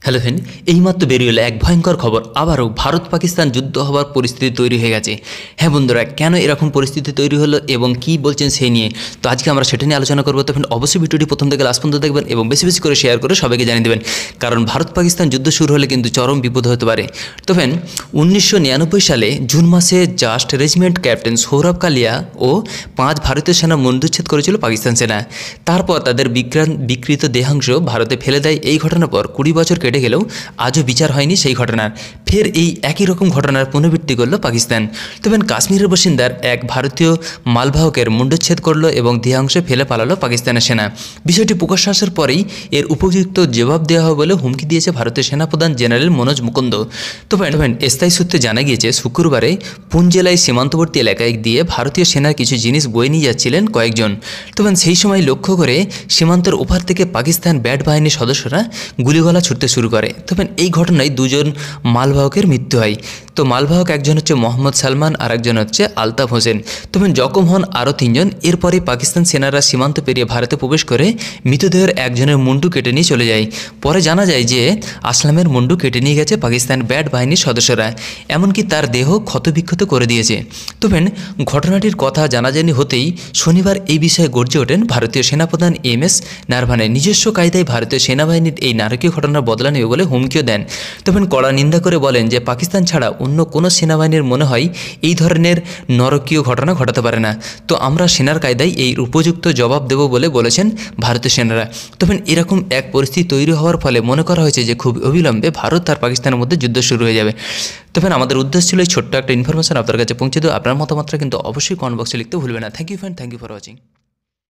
Hello friend, এইমাত্র বেরিয়ে এলো এক ভয়ঙ্কর খবর। আবারও ভারত পাকিস্তান যুদ্ধ হওয়ার পরিস্থিতি তৈরি হয়ে গেছে। হ্যাঁ বন্ধুরা, কেন এরকম পরিস্থিতি তৈরি হলো এবং কী বলছেন সেই নিয়ে তো আজকে আমরা সেটা নিয়ে আলোচনা করবো। তো ফ্রেন্ড, অবশ্যই ভিডিওটি প্রথম থেকে লাস্ট পর্যন্ত দেখবেন এবং বেশি বেশি করে শেয়ার করে সবাইকে জানিয়ে দেবেন, কারণ ভারত পাকিস্তান যুদ্ধ শুরু হলে কিন্তু চরম বিপদ হতে পারে। তো ফ্রেন্ড, 1999 সালে জুন মাসে জাস্ট রেজিমেন্ট ক্যাপ্টেন সৌরভ কালিয়া ও 5 ভারতীয় সেনা মন্ডুচ্ছেদ করেছিল পাকিস্তান সেনা। তারপর তাদের বিকৃত দেহাংশ ভারতে ফেলে দেয়। এই ঘটনার পর 20 বছর কেটে গেলেও আজও বিচার হয়নি সেই ঘটনার। ফের এই একই রকম ঘটনার পুনরাবৃত্তি করল পাকিস্তান। তবে কাশ্মীরের বাসিন্দার এক ভারতীয় মালবাহকের মুণ্ডচ্ছেদ করলো এবং দেহাংশ ফেলে পালালো পাকিস্তানের সেনা। বিষয়টি প্রকাশ্য আসার পরেই এর উপযুক্ত জবাব দেওয়া হবে বলে হুমকি দিয়েছে ভারতের সেনাপ্রধান জেনারেল মনোজ মুকুন্দ। তবে স্থায়ী সূত্রে জানা গিয়েছে শুক্রবারে পুঞ্চ জেলায় সীমান্তবর্তী এলাকায় দিয়ে ভারতীয় সেনার কিছু জিনিস বয়ে নিয়ে যাচ্ছিলেন কয়েকজন। তবে সেই সময় লক্ষ্য করে সীমান্তের ওপার থেকে পাকিস্তান ব্যাট বাহিনীর সদস্যরা গুলিগোলা ছুটতে শুরু করে। তবে এই ঘটনায় দুজন মালবাহকের মৃত্যু হয়। তো মালবাহক একজন হচ্ছে মোহাম্মদ সালমান আর একজন হচ্ছে আলতাফ হোসেন। তবে জখম হন আরও 3 জন। এরপরে পাকিস্তান সেনারা সীমান্ত পেরিয়ে ভারতে প্রবেশ করে মৃতদেহের একজনের মুন্ডু কেটে নিয়ে চলে যায়। পরে জানা যায় যে আসলামের মুন্ডু কেটে নিয়ে গেছে পাকিস্তান ব্যাট বাহিনীর সদস্যরা, এমনকি তার দেহ ক্ষতবিক্ষত করে দিয়েছে। তবে ঘটনাটির কথা জানাজানি হতেই শনিবার এই বিষয়ে গর্জে ওঠেন ভারতীয় সেনাপ্রধান MS নারভানে। নিজস্ব কায়দায় ভারতীয় সেনাবাহিনীর এই নারকীয় ঘটনার বদলা নেবে বলে হুমকিও দেন। তবে কড়া নিন্দা করে বলেন যে পাকিস্তান ছাড়া অন্য কোনো সেনাবাহিনীর মনে হয় এই ধরনের নরকীয় ঘটনা ঘটাতে পারে না। তো আমরা সেনার কায়দায় এই উপযুক্ত জবাব দেব বলে বলেছেন ভারতীয় সেনারা। তবে এরকম এক পরিস্থিতি তৈরি হওয়ার ফলে মনে করা হয়েছে যে খুব অবিলম্বে ভারত আর পাকিস্তানের মধ্যে যুদ্ধ শুরু হয়ে যাবে। তবে আমাদের উদ্দেশ্য ছিল এই ছোট্ট একটা ইনফরমেশন আপনার কাছে পৌঁছে দেওয়া। আপনার মতামতটা কিন্তু অবশ্যই কমেন্ট বক্সে লিখতে ভুলবেন না। Thank you friend, thank you for watching.